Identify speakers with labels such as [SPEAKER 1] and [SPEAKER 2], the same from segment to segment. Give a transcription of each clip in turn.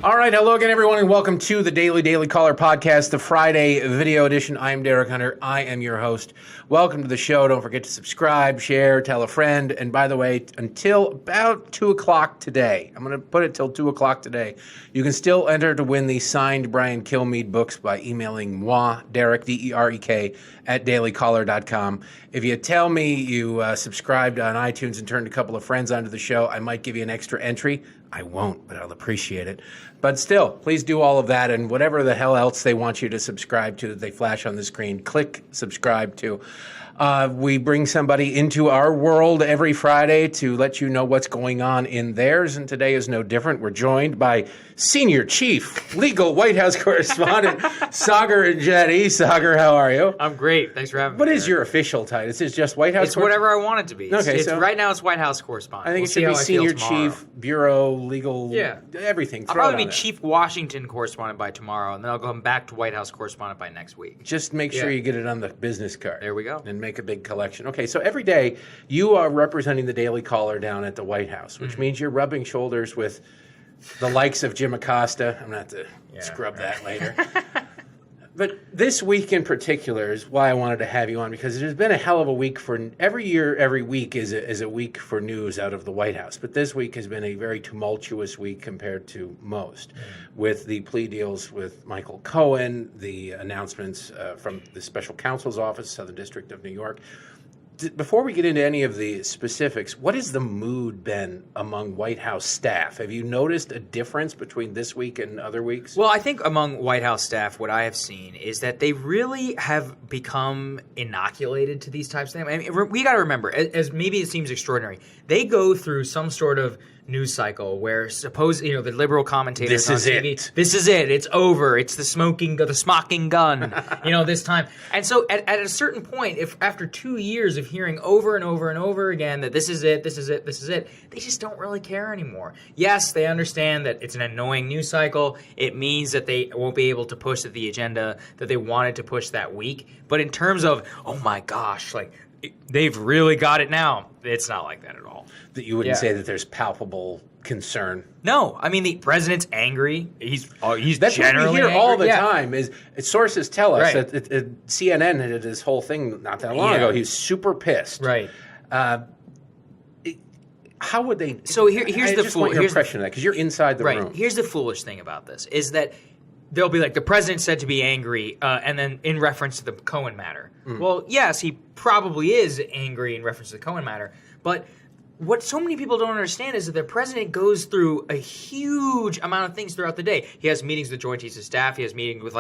[SPEAKER 1] All right, hello again, everyone, and welcome to the Daily Caller podcast, the Friday video edition. I'm Derek Hunter. I am your host. Welcome to the show. Don't forget to subscribe, share, tell a friend. And by the way, until about 2 o'clock today, I'm going to put it till 2 o'clock today, you can still enter to win the signed Brian Kilmeade books by emailing moi, Derek, D-E-R-E-K, at dailycaller.com. If you tell me you subscribed on iTunes and turned a couple of friends onto the show, I might give you an extra entry. I won't, but I'll appreciate it. But still, please do all of that, and whatever the hell else they want you to subscribe to that they flash on the screen, click subscribe to. We bring somebody into our world every Friday to let you know what's going on in theirs, and today is no different. We're joined by Senior Chief Legal White House Correspondent Saagar Enjeti. Saagar, how are you?
[SPEAKER 2] I'm great. Thanks for having me.
[SPEAKER 1] What is your official title? Is it just White House?
[SPEAKER 2] It's whatever I want it to be.
[SPEAKER 1] Okay,
[SPEAKER 2] so right now it's White House Correspondent.
[SPEAKER 1] I think it should be Senior Chief, Bureau, Legal, everything.
[SPEAKER 2] I'll probably be Chief Washington Correspondent by tomorrow, and then I'll go back to White House Correspondent by next week.
[SPEAKER 1] Just make sure you get it on the business card.
[SPEAKER 2] There we go.
[SPEAKER 1] And make a big collection. Okay, so every day you are representing the Daily Caller down at the White House, which means you're rubbing shoulders with the likes of Jim Acosta. I'm going to have to scrub that later. But this week in particular is why I wanted to have you on, because it has been a hell of a week for every year. Every week is a week for news out of the White House. But this week has been a very tumultuous week compared to most, with the plea deals with Michael Cohen, the announcements from the special counsel's office, Southern District of New York. Before we get into any of the specifics, what has the mood been among White House staff? Have you noticed a difference between this week and other weeks?
[SPEAKER 2] Well, I think among White House staff, what I have seen is that they really have become inoculated to these types of things. I mean, we got to remember, as maybe it seems extraordinary, they go through some sort of news cycle where the liberal commentators on TV, this is it, it's over, it's the smocking gun, this time. And so at a certain point, if after 2 years of hearing over and over and over again that this is it, they just don't really care anymore. Yes, they understand that it's an annoying news cycle. It means that they won't be able to push the agenda that they wanted to push that week. But in terms of, oh my gosh, they've really got it now, it's not like that at all.
[SPEAKER 1] That you wouldn't say that there's palpable concern.
[SPEAKER 2] No, I mean the president's angry. He's
[SPEAKER 1] that's
[SPEAKER 2] generally
[SPEAKER 1] what we hear
[SPEAKER 2] angry.
[SPEAKER 1] all the time. Is sources tell us
[SPEAKER 2] Right.
[SPEAKER 1] that CNN did this whole thing not that long ago. He's super pissed.
[SPEAKER 2] Right.
[SPEAKER 1] How would they?
[SPEAKER 2] So here's
[SPEAKER 1] I
[SPEAKER 2] the
[SPEAKER 1] just want your impression of that, because you're inside the room.
[SPEAKER 2] Here's the foolish thing about this is that they'll be like, the president said to be angry, and then in reference to the Cohen matter. Well, yes, he probably is angry in reference to the Cohen matter, but what so many people don't understand is that the president goes through a huge amount of things throughout the day. He has meetings with Joint Chiefs of Staff. He has meetings with,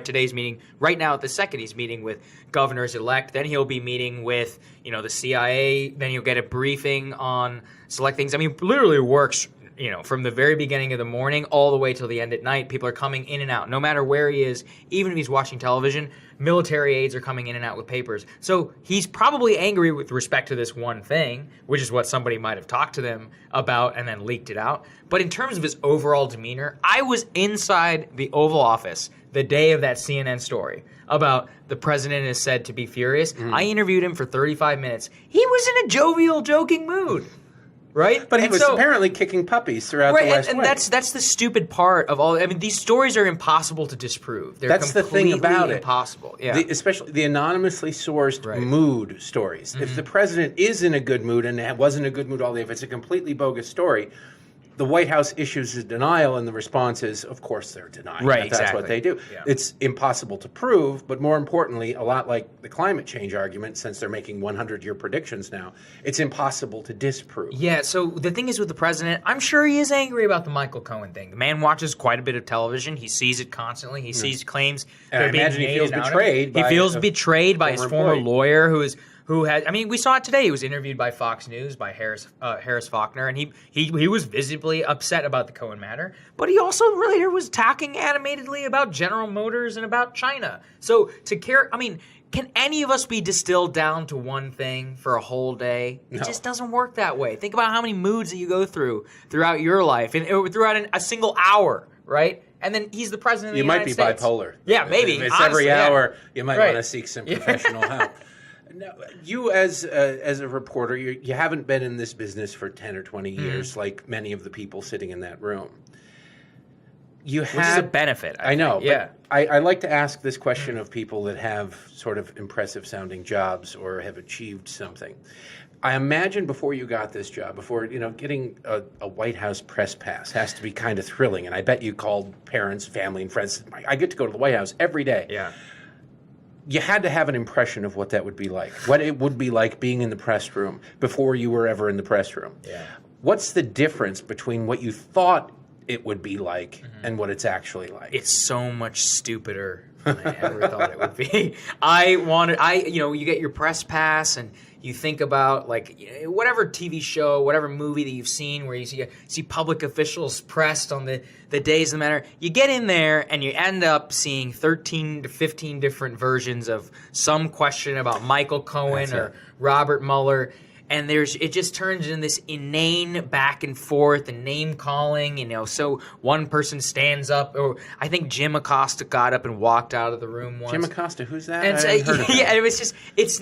[SPEAKER 2] today's meeting, right now at the second, he's meeting with governors-elect. Then he'll be meeting with, the CIA. Then he'll get a briefing on select things. I mean, literally works, from the very beginning of the morning all the way till the end at night. People are coming in and out. No matter where he is, even if he's watching television, military aides are coming in and out with papers. So he's probably angry with respect to this one thing, which is what somebody might have talked to them about and then leaked it out. But in terms of his overall demeanor, I was inside the Oval Office the day of that CNN story about the president is said to be furious. I interviewed him for 35 minutes. He was in a jovial, joking mood. Right?
[SPEAKER 1] But he was apparently kicking puppies throughout the West Wing.
[SPEAKER 2] And that's the stupid part of all. I mean, these stories are impossible to disprove. They're
[SPEAKER 1] that's the thing about it.
[SPEAKER 2] Impossible. Yeah.
[SPEAKER 1] Especially the anonymously sourced mood stories. If the president is in a good mood and was in a good mood all day, if it's a completely bogus story, the White House issues a denial, and the response is, of course, they're denying.
[SPEAKER 2] Right,
[SPEAKER 1] That's what they do.
[SPEAKER 2] Yeah.
[SPEAKER 1] It's impossible to prove, but more importantly, a lot like the climate change argument, since they're making 100-year predictions now, it's impossible to disprove.
[SPEAKER 2] Yeah, so the thing is with the president, I'm sure he is angry about the Michael Cohen thing. The man watches quite a bit of television. He sees it constantly. He sees claims that are being made.
[SPEAKER 1] He feels betrayed.
[SPEAKER 2] He feels betrayed by his former lawyer, who had, I mean, we saw it today. He was interviewed by Fox News, by Harris Faulkner, and he was visibly upset about the Cohen matter. But he also later was talking animatedly about General Motors and about China. So to care, I mean, can any of us be distilled down to one thing for a whole day? It just doesn't work that way. Think about how many moods that you go through throughout your life and throughout a single hour, right? And then he's the president of the United States.
[SPEAKER 1] You might be bipolar.
[SPEAKER 2] Yeah, maybe.
[SPEAKER 1] If it's every hour, you might want to seek some professional help. Now, you as a reporter, you haven't been in this business for 10 or 20 years like many of the people sitting in that room.
[SPEAKER 2] Which is a benefit.
[SPEAKER 1] I know.
[SPEAKER 2] Yeah.
[SPEAKER 1] But I like to ask this question of people that have sort of impressive sounding jobs or have achieved something. I imagine before you got this job, before, getting a White House press pass has to be kind of thrilling. And I bet you called parents, family, and friends. I get to go to the White House every day.
[SPEAKER 2] Yeah.
[SPEAKER 1] You had to have an impression of what that would be like, what it would be like being in the press room before you were ever in the press room.
[SPEAKER 2] Yeah.
[SPEAKER 1] What's the difference between what you thought it would be like and what it's actually like?
[SPEAKER 2] It's so much stupider than I ever thought it would be. You get your press pass and you think about whatever TV show, whatever movie that you've seen where you see public officials pressed on the days that matter. You get in there and you end up seeing 13 to 15 different versions of some question about Michael Cohen or Robert Mueller. And it just turns into this inane back and forth and name calling, so one person stands up, or I think Jim Acosta got up and walked out of the room once.
[SPEAKER 1] Jim Acosta, who's that?
[SPEAKER 2] And it's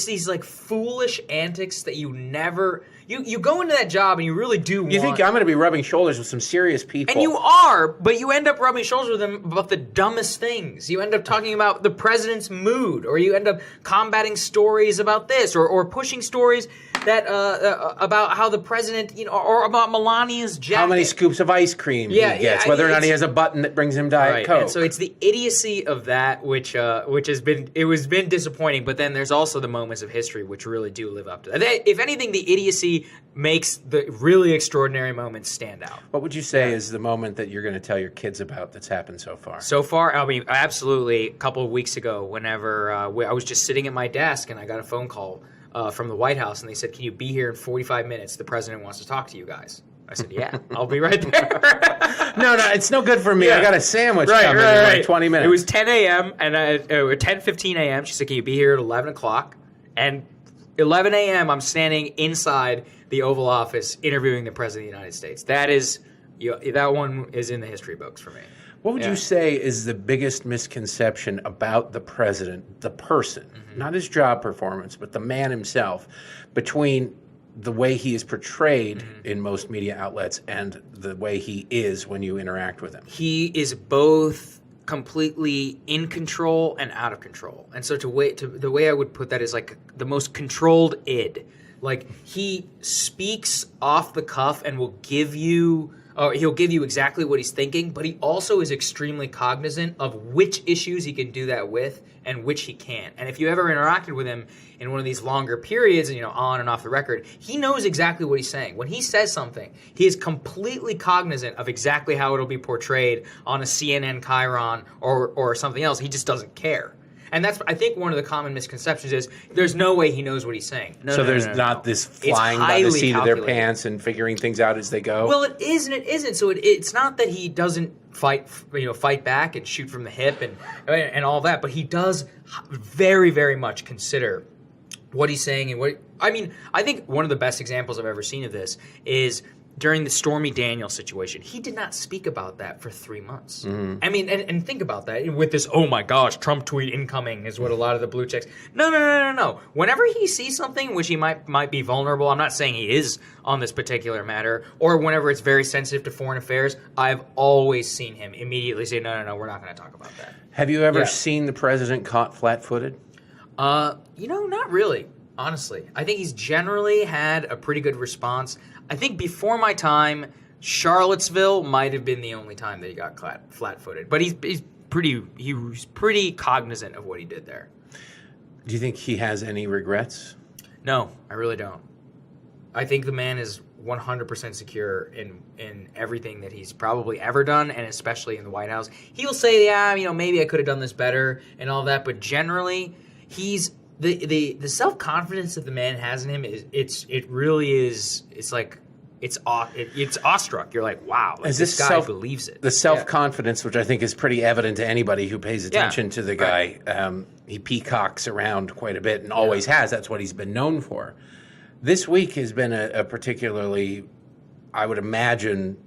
[SPEAKER 2] these like foolish antics that you never you go into that job and you really do
[SPEAKER 1] You think I'm going to be rubbing shoulders with some serious people.
[SPEAKER 2] And you are, but you end up rubbing shoulders with them about the dumbest things. You end up talking about the president's mood, or you end up combating stories about this, or pushing stories that about how the president, or about Melania's jacket.
[SPEAKER 1] How many scoops of ice cream he gets, whether or not he has a button that brings him Diet Coke.
[SPEAKER 2] And so it's the idiocy of that which has been disappointing, but then there's also the moments of history which really do live up to that. If anything, the idiocy makes the really extraordinary moments stand out.
[SPEAKER 1] What would you say is the moment that you're going to tell your kids about that's happened so far?
[SPEAKER 2] So far, I mean, absolutely. A couple of weeks ago, whenever I was just sitting at my desk and I got a phone call from the White House, and they said, "Can you be here in 45 minutes? The president wants to talk to you guys." I said, "Yeah, I'll be right there."
[SPEAKER 1] No, it's no good for me. Yeah. I got a sandwich coming in like 20 minutes.
[SPEAKER 2] It was 10 a.m. and 10:15 a.m. She said, "Can you be here at 11 o'clock?" And 11 a.m. I'm standing inside the Oval Office interviewing the President of the United States. That one is in the history books for me.
[SPEAKER 1] What would you say is the biggest misconception about the president, the person, not his job performance, but the man himself, between the way he is portrayed in most media outlets and the way he is when you interact with him?
[SPEAKER 2] He is both completely in control and out of control. And so the way I would put that is like the most controlled id. Like, he speaks off the cuff and will give you he'll give you exactly what he's thinking, but he also is extremely cognizant of which issues he can do that with and which he can't. And if you ever interacted with him in one of these longer periods, on and off the record, he knows exactly what he's saying. When he says something, he is completely cognizant of exactly how it'll be portrayed on a CNN Chiron or something else. He just doesn't care. And that's, I think, one of the common misconceptions is there's no way he knows what he's saying.
[SPEAKER 1] There's not this flying by the seat of their pants and figuring things out as they go?
[SPEAKER 2] Well, it is and it isn't. So it's not that he doesn't fight back and shoot from the hip and all that, but he does very, very much consider what he's saying and I think one of the best examples I've ever seen of this is during the Stormy Daniels situation. He did not speak about that for 3 months. I mean, and think about that with this, oh my gosh, Trump tweet incoming is what a lot of the blue checks. No. Whenever he sees something which he might be vulnerable, I'm not saying he is on this particular matter, or whenever it's very sensitive to foreign affairs, I've always seen him immediately say, no, we're not going to talk about that.
[SPEAKER 1] Have you ever seen the president caught flat-footed?
[SPEAKER 2] Not really, honestly. I think he's generally had a pretty good response. I think before my time, Charlottesville might have been the only time that he got flat-footed. But he was pretty cognizant of what he did there.
[SPEAKER 1] Do you think he has any regrets?
[SPEAKER 2] No, I really don't. I think the man is 100% secure in everything that he's probably ever done, and especially in the White House. He'll say, maybe I could have done this better and all that, but generally, he's the self-confidence that the man has in him it's awestruck. You're like, wow, this guy believes it.
[SPEAKER 1] The self-confidence, which I think is pretty evident to anybody who pays attention to the guy. Right. He peacocks around quite a bit and always has. That's what he's been known for. This week has been a particularly, I would imagine,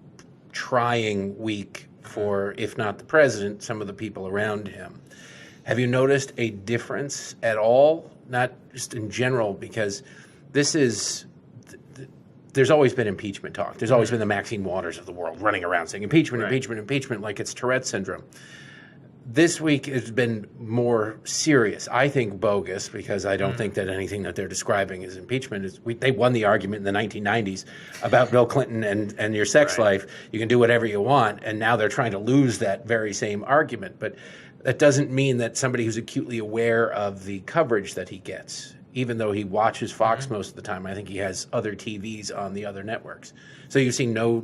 [SPEAKER 1] trying week for, if not the president, some of the people around him. Have you noticed a difference at all not just in general, because this is. There's always been impeachment talk. There's always been the Maxine Waters of the world running around saying impeachment, impeachment, impeachment, like it's Tourette's syndrome. This week has been more serious. I think bogus, because I don't think that anything that they're describing as impeachment. They won the argument in the 1990s about Bill Clinton and your sex life. You can do whatever you want, and now they're trying to lose that very same argument. But that doesn't mean that somebody who's acutely aware of the coverage that he gets, even though he watches Fox most of the time, I think he has other TVs on the other networks. So you've seen no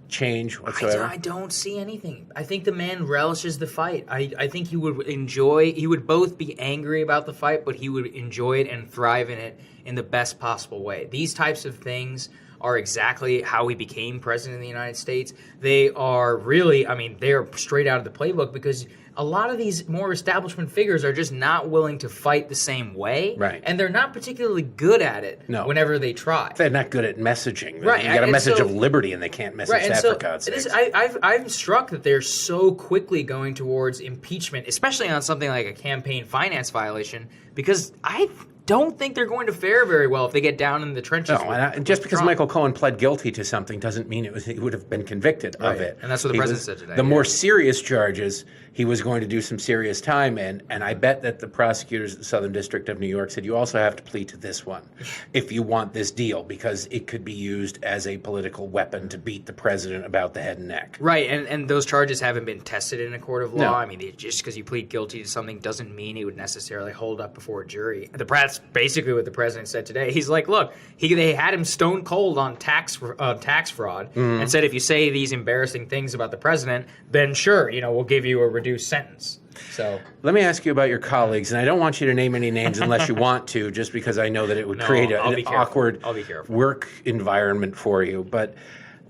[SPEAKER 1] change whatsoever?
[SPEAKER 2] I don't see anything. I think the man relishes the fight. I think he would both be angry about the fight, but he would enjoy it and thrive in it in the best possible way. These types of things are exactly how he became president of the United States. They are really, they're straight out of the playbook, because a lot of these more establishment figures are just not willing to fight the same way.
[SPEAKER 1] Right.
[SPEAKER 2] And they're not particularly good at it whenever they try.
[SPEAKER 1] They're not good at messaging.
[SPEAKER 2] Right.
[SPEAKER 1] You got a message of liberty and they can't message that, for God's sake.
[SPEAKER 2] I'm struck that they're so quickly going towards impeachment, especially on something like a campaign finance violation, because I don't think they're going to fare very well if they get down in the trenches.
[SPEAKER 1] No, just because
[SPEAKER 2] Trump.
[SPEAKER 1] Michael Cohen pled guilty to something doesn't mean he would have been convicted of it.
[SPEAKER 2] And that's what the president said today.
[SPEAKER 1] The more serious charges, he was going to do some serious time in, and I bet that the prosecutors at the Southern District of New York said, you also have to plead to this one if you want this deal, because it could be used as a political weapon to beat the president about the head and neck.
[SPEAKER 2] Right, and those charges haven't been tested in a court of law.
[SPEAKER 1] No.
[SPEAKER 2] Just because you plead guilty to something doesn't mean it would necessarily hold up before a jury. That's basically what the president said today. He's like, look, they had him stone cold on tax fraud, and said, if you say these embarrassing things about the president, then sure, we'll give you a reduced sentence. So
[SPEAKER 1] let me ask you about your colleagues, and I don't want you to name any names unless you want to, just because I know that it would create an awkward work environment for you. But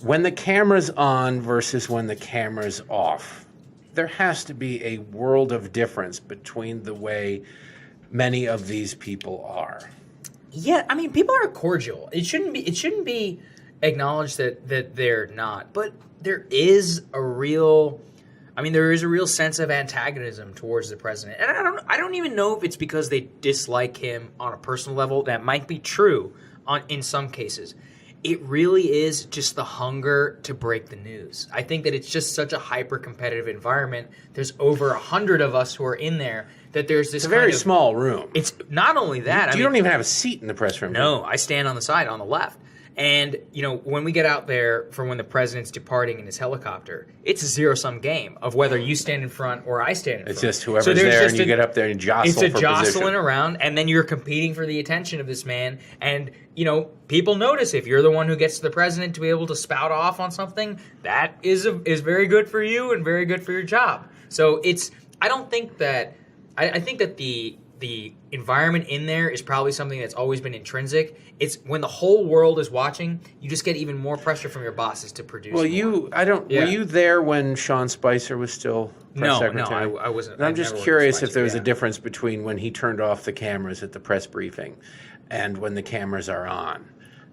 [SPEAKER 1] when the camera's on versus when the camera's off, there has to be a world of difference between the way many of these people are. Yeah,
[SPEAKER 2] people are cordial. It shouldn't be acknowledged that they're not, but there is a real sense of antagonism towards the president. And I don't even know if it's because they dislike him on a personal level. That might be true in some cases. It really is just the hunger to break the news. I think that it's just such a hyper-competitive environment. There's over 100 of us who are in there, that there's this
[SPEAKER 1] It's a very small room.
[SPEAKER 2] It's not only that.
[SPEAKER 1] You don't even have a seat in the press room.
[SPEAKER 2] No, I stand on the side, on the left. And, when we get out there for when the president's departing in his helicopter, it's a zero-sum game of whether you stand in front or I stand in front.
[SPEAKER 1] It's just whoever's there, and you get up there and jostle for position.
[SPEAKER 2] It's a jostling around, and then you're competing for the attention of this man. And, people notice if you're the one who gets the president to be able to spout off on something, that is very good for you and very good for your job. So I think that the environment in there is probably something that's always been intrinsic. It's when the whole world is watching, you just get even more pressure from your bosses to produce.
[SPEAKER 1] Well, were you there when Sean Spicer was still press secretary?
[SPEAKER 2] No, I wasn't.
[SPEAKER 1] And I'm just curious if there was a difference between when he turned off the cameras at the press briefing and when the cameras are on.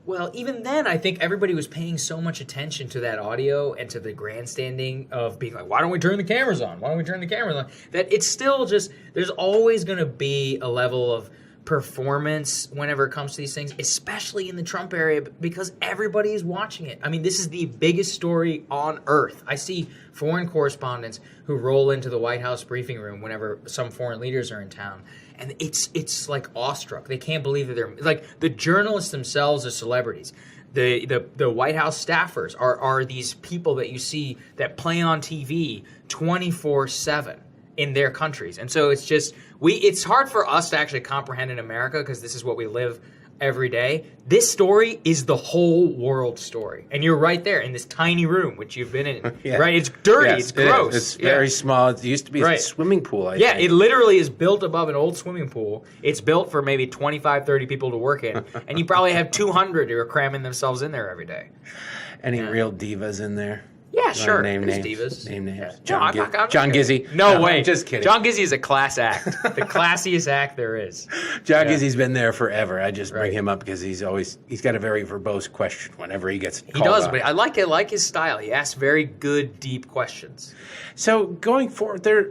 [SPEAKER 2] Well, even then, I think everybody was paying so much attention to that audio and to the grandstanding of being like, why don't we turn the cameras on? Why don't we turn the cameras on? That it's still just, there's always going to be a level of performance whenever it comes to these things, especially in the Trump area, because everybody is watching it. This is the biggest story on earth. I see foreign correspondents who roll into the White House briefing room whenever some foreign leaders are in town. And it's like awestruck. They can't believe that they're like, the journalists themselves are celebrities. The White House staffers are these people that you see that play on TV 24/7 in their countries. And so it's hard for us to actually comprehend in America, because this is what we live every day. This story is the whole world story. And you're right there in this tiny room, which you've been in. Yeah. Right? It's dirty. Yes, it's gross.
[SPEAKER 1] It's very small. It used to be a swimming pool, I think.
[SPEAKER 2] Yeah, it literally is built above an old swimming pool. It's built for maybe 25, 30 people to work in. And you probably have 200 who are cramming themselves in there every day.
[SPEAKER 1] Any real divas in there?
[SPEAKER 2] Yeah, sure.
[SPEAKER 1] Name names.
[SPEAKER 2] Divas.
[SPEAKER 1] Name names.
[SPEAKER 2] Yeah.
[SPEAKER 1] John Gizzy.
[SPEAKER 2] No way.
[SPEAKER 1] I'm just kidding.
[SPEAKER 2] John Gizzy is a class act. The classiest act there is.
[SPEAKER 1] John Gizzy's been there forever. I just bring him up because he's got a very verbose question whenever he gets called
[SPEAKER 2] He does,
[SPEAKER 1] on.
[SPEAKER 2] but I like his style. He asks very good, deep questions.
[SPEAKER 1] So going forward, there's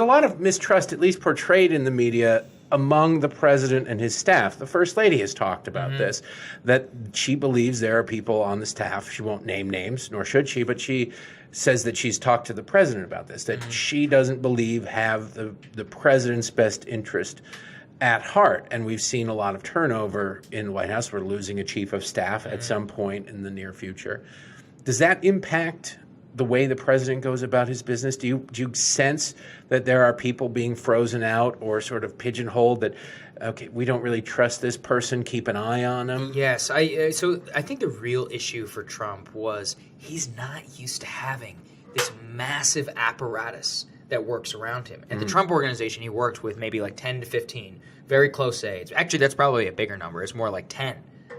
[SPEAKER 1] a lot of mistrust, at least portrayed in the media, among the president and his staff. The First Lady has talked about this, that she believes there are people on the staff, she won't name names, nor should she, but she says that she's talked to the president about this, that she doesn't believe have the president's best interest at heart. And we've seen a lot of turnover in the White House. We're losing a chief of staff at some point in the near future. Does that impact the way the president goes about his business? Do you sense that there are people being frozen out or sort of pigeonholed that, okay, we don't really trust this person, keep an eye on him?
[SPEAKER 2] Yes. So I think the real issue for Trump was he's not used to having this massive apparatus that works around him. At the Trump Organization, he worked with maybe like 10 to 15 very close aides. Actually, that's probably a bigger number. It's more like 10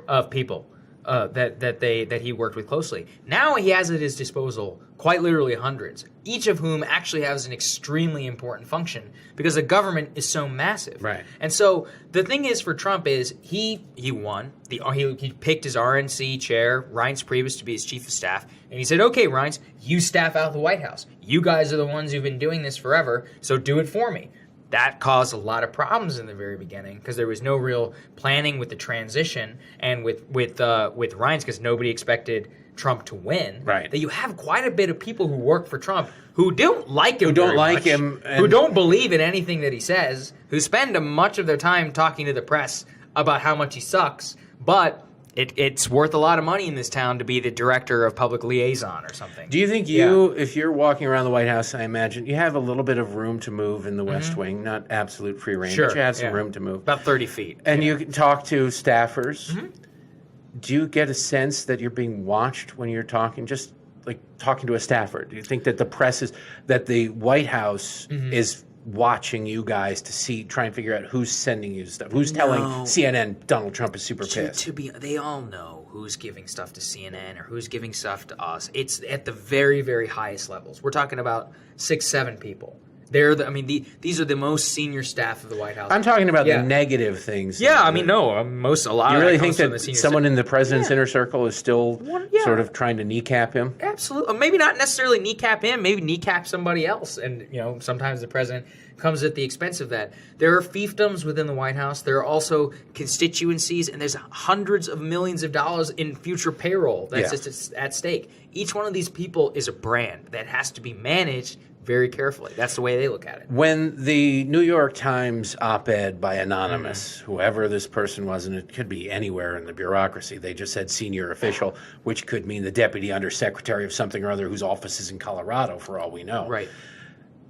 [SPEAKER 2] of people that he worked with closely. Now he has at his disposal quite literally hundreds, each of whom actually has an extremely important function because the government is so massive.
[SPEAKER 1] Right.
[SPEAKER 2] And so the thing is for Trump is he won. He picked his RNC chair, Reince Priebus, to be his chief of staff, and he said, "Okay, Reince, you staff out the White House. You guys are the ones who've been doing this forever, so do it for me." That caused a lot of problems in the very beginning because there was no real planning with the transition and with Reince because nobody expected Trump to win.
[SPEAKER 1] Right.
[SPEAKER 2] That you have quite a bit of people who work for Trump who don't like him,
[SPEAKER 1] who
[SPEAKER 2] don't believe in anything that he says, who spend much of their time talking to the press about how much he sucks, but it's worth a lot of money in this town to be the director of public liaison or something.
[SPEAKER 1] Do you think if you're walking around the White House, I imagine you have a little bit of room to move in the West Wing, not absolute free reign, but you have some room to move.
[SPEAKER 2] About 30 feet.
[SPEAKER 1] And you can talk to staffers. Do you get a sense that you're being watched when you're talking, just like talking to a staffer? Do you think that that the White House is watching you guys to try and figure out who's sending you stuff? Who's telling CNN Donald Trump is super pissed?
[SPEAKER 2] They all know who's giving stuff to CNN or who's giving stuff to us. It's at the very, very highest levels. We're talking about 6, 7 people. These are the most senior staff of the White House.
[SPEAKER 1] I'm talking about the negative things.
[SPEAKER 2] Yeah, a lot.
[SPEAKER 1] You
[SPEAKER 2] of
[SPEAKER 1] really
[SPEAKER 2] that
[SPEAKER 1] think
[SPEAKER 2] comes from
[SPEAKER 1] that
[SPEAKER 2] the senior
[SPEAKER 1] someone in the president's inner circle is still sort of trying to kneecap him?
[SPEAKER 2] Absolutely. Maybe not necessarily kneecap him. Maybe kneecap somebody else. And sometimes the president comes at the expense of that. There are fiefdoms within the White House. There are also constituencies, and there's hundreds of millions of dollars in future payroll that's just at stake. Each one of these people is a brand that has to be managed very carefully. That's the way they look at it.
[SPEAKER 1] When the New York Times op-ed by Anonymous, whoever this person was, and it could be anywhere in the bureaucracy, they just said senior official, which could mean the deputy undersecretary of something or other whose office is in Colorado, for all we know.
[SPEAKER 2] Right.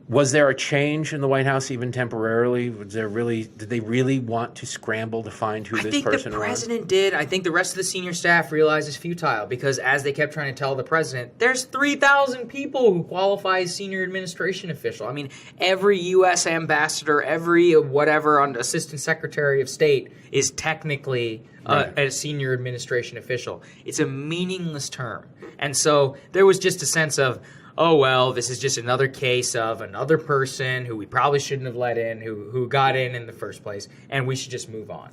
[SPEAKER 1] Was there a change in the White House even temporarily? Did they really want to scramble to find who this person was?
[SPEAKER 2] I think the president did. I think the rest of the senior staff realized it's futile because as they kept trying to tell the president, there's 3,000 people who qualify as senior administration official. Every U.S. ambassador, every assistant secretary of state is technically a senior administration official. It's a meaningless term. And so there was just a sense of, oh, well, this is just another case of another person who we probably shouldn't have let in, who got in the first place, and we should just move on.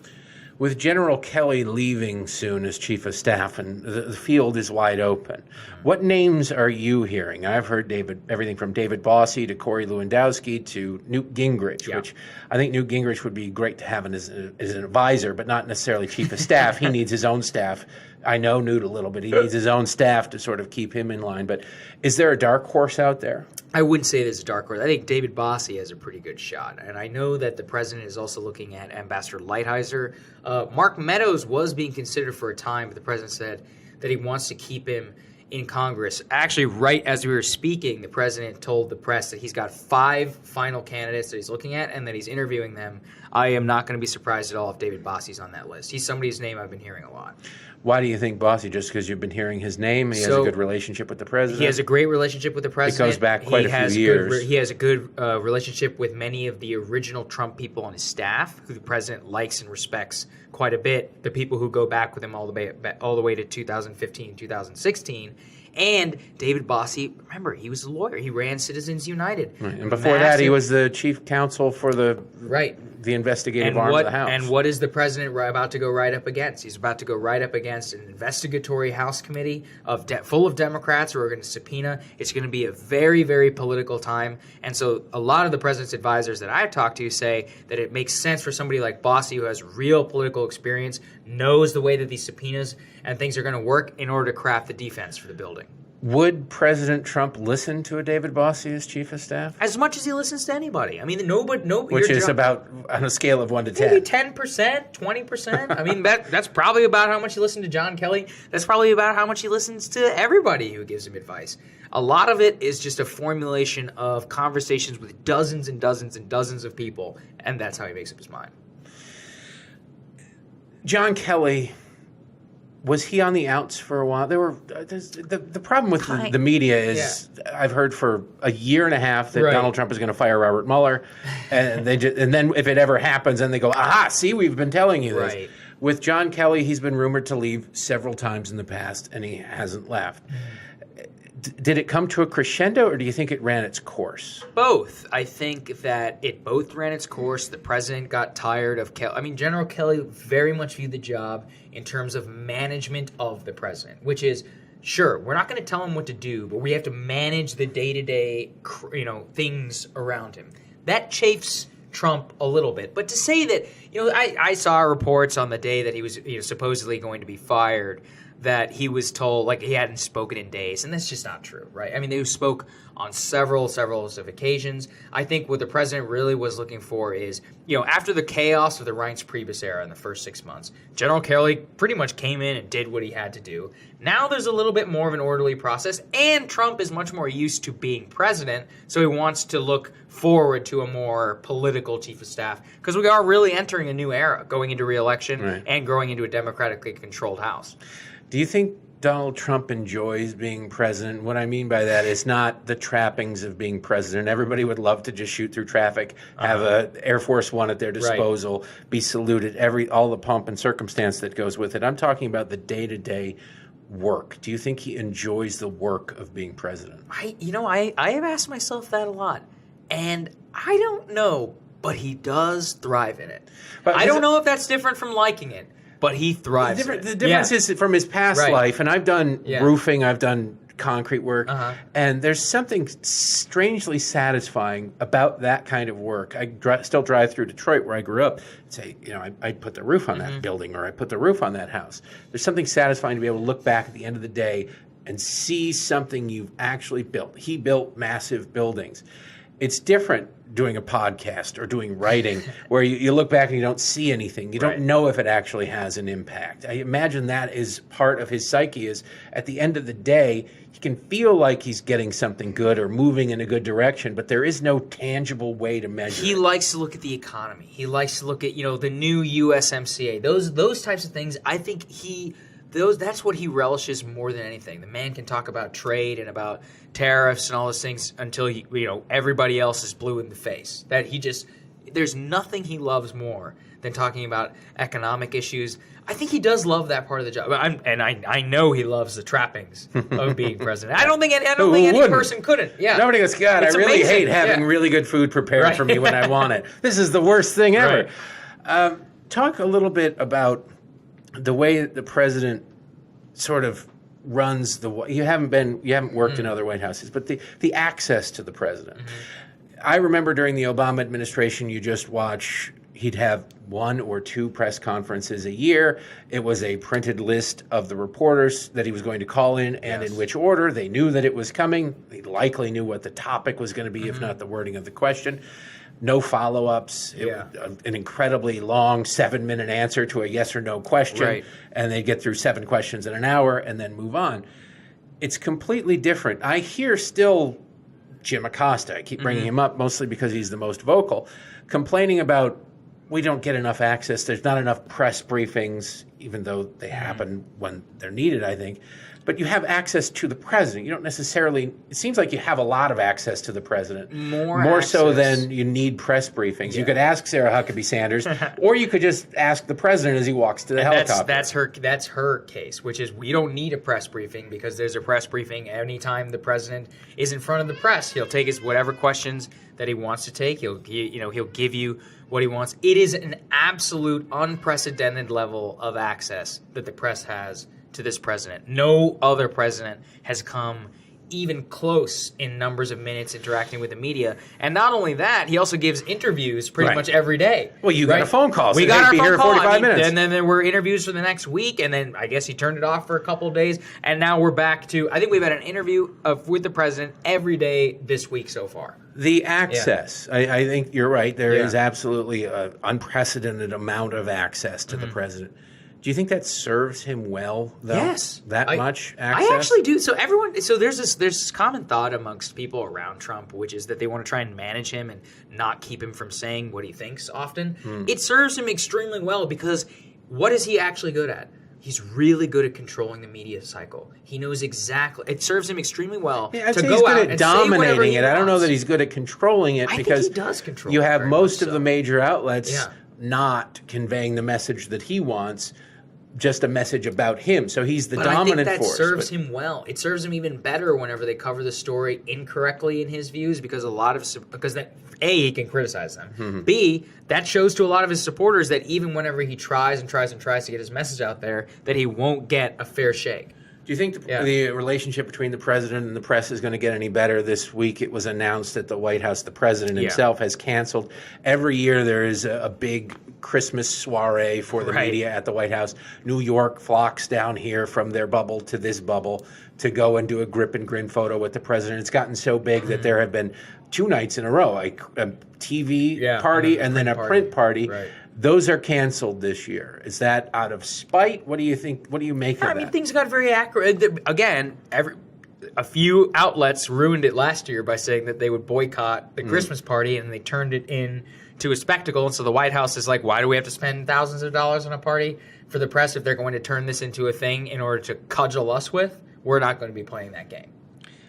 [SPEAKER 1] With General Kelly leaving soon as chief of staff, and the field is wide open, what names are you hearing? I've heard everything from David Bossie to Corey Lewandowski to Newt Gingrich, which I think Newt Gingrich would be great to have as an advisor, but not necessarily chief of staff. He needs his own staff. I know Newt a little bit. He needs his own staff to sort of keep him in line. But is there a dark horse out there?
[SPEAKER 2] I wouldn't say there's a dark horse. I think David Bossie has a pretty good shot. And I know that the president is also looking at Ambassador Lighthizer. Mark Meadows was being considered for a time, but the president said that he wants to keep him in Congress. Actually, right as we were speaking, the president told the press that he's got 5 final candidates that he's looking at and that he's interviewing them. I am not going to be surprised at all if David Bossie's on that list. He's somebody's name I've been hearing a lot.
[SPEAKER 1] Why do you think Bossie? Just because you've been hearing his name? He has a good relationship with the president?
[SPEAKER 2] He has a great relationship with the president.
[SPEAKER 1] It goes back quite a few years.
[SPEAKER 2] He has a good relationship with many of the original Trump people on his staff, who the president likes and respects quite a bit. The people who go back with him all the way to 2015, 2016. And David Bossie, remember, he was a lawyer. He ran Citizens United.
[SPEAKER 1] Right. And before that, he was the chief counsel for the investigative arm of the House.
[SPEAKER 2] And what is the president about to go right up against? He's about to go right up against an investigatory House committee full of Democrats who are going to subpoena. It's going to be a very, very political time. And so a lot of the president's advisors that I've talked to say that it makes sense for somebody like Bossie, who has real political experience, knows the way that these subpoenas and things are going to work in order to craft the defense for the building.
[SPEAKER 1] Would President Trump listen to a David Bossie as chief of staff?
[SPEAKER 2] As much as he listens to anybody. I mean, nobody.
[SPEAKER 1] Which is about on a scale of 1 to 10.
[SPEAKER 2] Maybe 10%, 20%. I mean, that's probably about how much he listens to John Kelly. That's probably about how much he listens to everybody who gives him advice. A lot of it is just a formulation of conversations with dozens and dozens and dozens of people, and that's how he makes up his mind.
[SPEAKER 1] John Kelly, was he on the outs for a while? The problem with the media is I've heard for a year and a half that Donald Trump is going to fire Robert Mueller, and then if it ever happens, then they go, aha, see, we've been telling you this. Right. With John Kelly, he's been rumored to leave several times in the past, and he hasn't left. Did it come to a crescendo, or do you think it ran its course?
[SPEAKER 2] Both. I think that it both ran its course. The president got tired of Kelly. I mean, General Kelly very much viewed the job in terms of management of the president, which is, sure, we're not going to tell him what to do, but we have to manage the day-to-day, things around him. That chafes Trump a little bit. But to say that, I saw reports on the day that he was supposedly going to be fired that he was told, like, he hadn't spoken in days, and that's just not true, right? I mean, they spoke on several occasions. I think what the president really was looking for is, after the chaos of the Reince Priebus era in the first 6 months, General Kelly pretty much came in and did what he had to do. Now there's a little bit more of an orderly process, and Trump is much more used to being president, so he wants to look forward to a more political chief of staff, because we are really entering a new era, going into re-election and growing into a democratically controlled House.
[SPEAKER 1] Do you think Donald Trump enjoys being president? What I mean by that is not the trappings of being president. Everybody would love to just shoot through traffic, have a Air Force One at their disposal, be saluted, all the pomp and circumstance that goes with it. I'm talking about the day-to-day work. Do you think he enjoys the work of being president?
[SPEAKER 2] I have asked myself that a lot, and I don't know, but he does thrive in it. But I don't know if that's different from liking it. But he thrives.
[SPEAKER 1] The difference is from his past life, and I've done roofing, I've done concrete work, and there's something strangely satisfying about that kind of work. I still drive through Detroit, where I grew up, and say, I put the roof on that building, or I put the roof on that house. There's something satisfying to be able to look back at the end of the day and see something you've actually built. He built massive buildings. It's different doing a podcast or doing writing where you look back and you don't see anything. You don't know if it actually has an impact. I imagine that is part of his psyche is at the end of the day, he can feel like he's getting something good or moving in a good direction, but there is no tangible way to measure
[SPEAKER 2] He likes to look at the economy. He likes to look at, the new USMCA. Those types of things, I think that's what he relishes more than anything. The man can talk about trade and about tariffs and all those things until everybody else is blue in the face. There's nothing he loves more than talking about economic issues. I think he does love that part of the job, I know he loves the trappings of being president. I don't think any person couldn't. Yeah,
[SPEAKER 1] nobody goes, God, it's I really amazing. Hate having really good food prepared for me when I want it. This is the worst thing ever. Talk a little bit about the way that the president sort of runs you haven't worked in other White Houses, but the access to the president. I remember during the Obama administration, you just watch, he'd have 1 or 2 press conferences a year. It was a printed list of the reporters that he was going to call in and in which order. They knew that it was coming. They likely knew what the topic was going to be, if not the wording of the question. No follow-ups. An incredibly long 7-minute answer to a yes or no question, and they'd get through 7 questions in an hour and then move on. It's completely different. I hear still Jim Acosta, I keep bringing him up mostly because he's the most vocal, complaining about we don't get enough access, there's not enough press briefings. even though they happen when they're needed, I think. But you have access to the president. You don't necessarily. It seems like you have a lot of access to the president, more so than you need press briefings. Yeah. You could ask Sarah Huckabee Sanders, or you could just ask the president as he walks to the helicopter.
[SPEAKER 2] That's her case, which is we don't need a press briefing because there's a press briefing anytime the president is in front of the press. He'll take his whatever questions that he wants to take. He'll give you what he wants. It is an absolute unprecedented level of access that the press has to this president. No other president has come even close in numbers of minutes interacting with the media. And not only that, he also gives interviews pretty much every day.
[SPEAKER 1] Well, you got a phone call. So
[SPEAKER 2] we got our phone call.
[SPEAKER 1] 45 minutes.
[SPEAKER 2] And then there were interviews for the next week, and then I guess he turned it off for a couple of days. And now we're back to, I think we've had an interview with the president every day this week so far.
[SPEAKER 1] The access, I think you're right. There is absolutely an unprecedented amount of access to the president. Do you think that serves him well, though?
[SPEAKER 2] Yes.
[SPEAKER 1] Much access?
[SPEAKER 2] I actually do. So there's this common thought amongst people around Trump, which is that they want to try and manage him and not keep him from saying what he thinks often. It serves him extremely well because what is he actually good at? He's really good at controlling the media cycle. He knows exactly. It serves him extremely well to go out and
[SPEAKER 1] dominating it. I don't know that he's good at controlling it because
[SPEAKER 2] think he does control
[SPEAKER 1] you have most of the major outlets not conveying the message that he wants. Just a message about him. So he's the dominant force.
[SPEAKER 2] I think that serves him well. It serves him even better whenever they cover the story incorrectly in his views because he can criticize them. B, that shows to a lot of his supporters that even whenever he tries to get his message out there, that he won't get a fair shake.
[SPEAKER 1] Do you think the relationship between the president and the press is going to get any better? This week it was announced at the White House the president himself has canceled. Every year there is a big Christmas soiree for the media at the White House. New York flocks down here from their bubble to this bubble to go and do a grip and grin photo with the president. It's gotten so big that there have been 2 nights in a row, a TV party and then a print party. Right. Those are canceled this year. Is that out of spite? What do you think? What do you make of that?
[SPEAKER 2] I mean, things got very accurate. Again, a few outlets ruined it last year by saying that they would boycott the Christmas party, and they turned it into a spectacle. And so the White House is like, why do we have to spend thousands of dollars on a party for the press if they're going to turn this into a thing in order to cudgel us with? We're not going to be playing that game.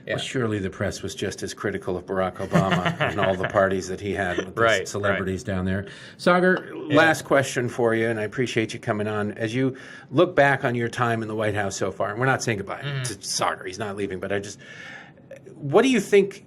[SPEAKER 1] Yeah. Well, surely the press was just as critical of Barack Obama and all the parties that he had with the celebrities down there. Saagar, last question for you, and I appreciate you coming on. As you look back on your time in the White House so far, and we're not saying goodbye to Saagar, he's not leaving, but what do you think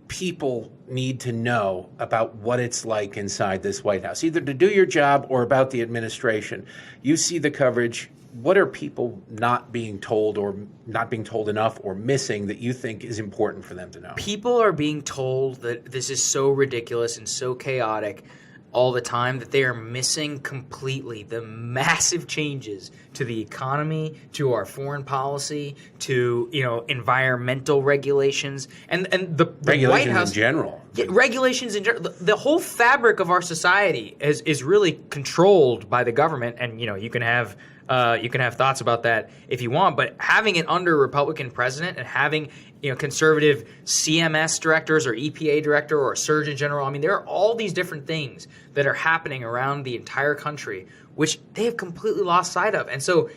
[SPEAKER 1] people need to know about what it's like inside this White House, either to do your job or about the administration? You see the coverage. What are people not being told or not being told enough or missing that you think is important for them to know?
[SPEAKER 2] People are being told that this is so ridiculous and so chaotic all the time that they are missing completely the massive changes to the economy, to our foreign policy, to environmental regulations and the
[SPEAKER 1] regulations
[SPEAKER 2] White House
[SPEAKER 1] in general.
[SPEAKER 2] Yeah, regulations in general. The whole fabric of our society is really controlled by the government, and you can have thoughts about that if you want, but having it under a Republican president and having conservative CMS directors or EPA director or a Surgeon General, I mean, there are all these different things that are happening around the entire country, which they have completely lost sight of. And so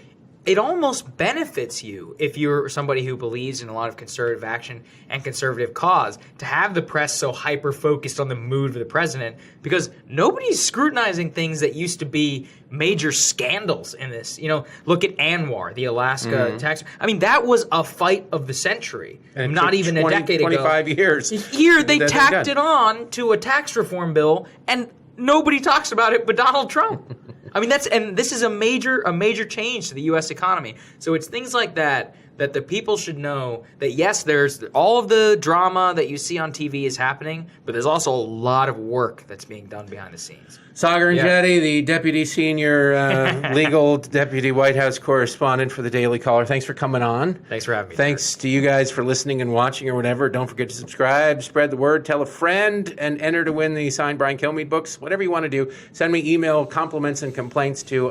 [SPEAKER 2] it almost benefits you if you're somebody who believes in a lot of conservative action and conservative cause to have the press so hyper-focused on the mood of the president, because nobody's scrutinizing things that used to be major scandals in this. Look at Anwar, the Alaska tax. I mean, that was a fight of the century, and not even a decade
[SPEAKER 1] 25
[SPEAKER 2] ago.
[SPEAKER 1] 25 years.
[SPEAKER 2] Here they tacked it on to a tax reform bill, and nobody talks about it but Donald Trump. I mean, this is a major change to the U.S. economy. So it's things like that the people should know that, yes, there's all of the drama that you see on TV is happening, but there's also a lot of work that's being done behind the scenes.
[SPEAKER 1] Saagar Enjeti, the Deputy Senior Legal Deputy White House Correspondent for the Daily Caller. Thanks for coming on.
[SPEAKER 2] Thanks for having me.
[SPEAKER 1] Thanks to you guys for listening and watching or whatever. Don't forget to subscribe, spread the word, tell a friend, and enter to win the signed Brian Kilmeade books. Whatever you want to do, send me email compliments and complaints to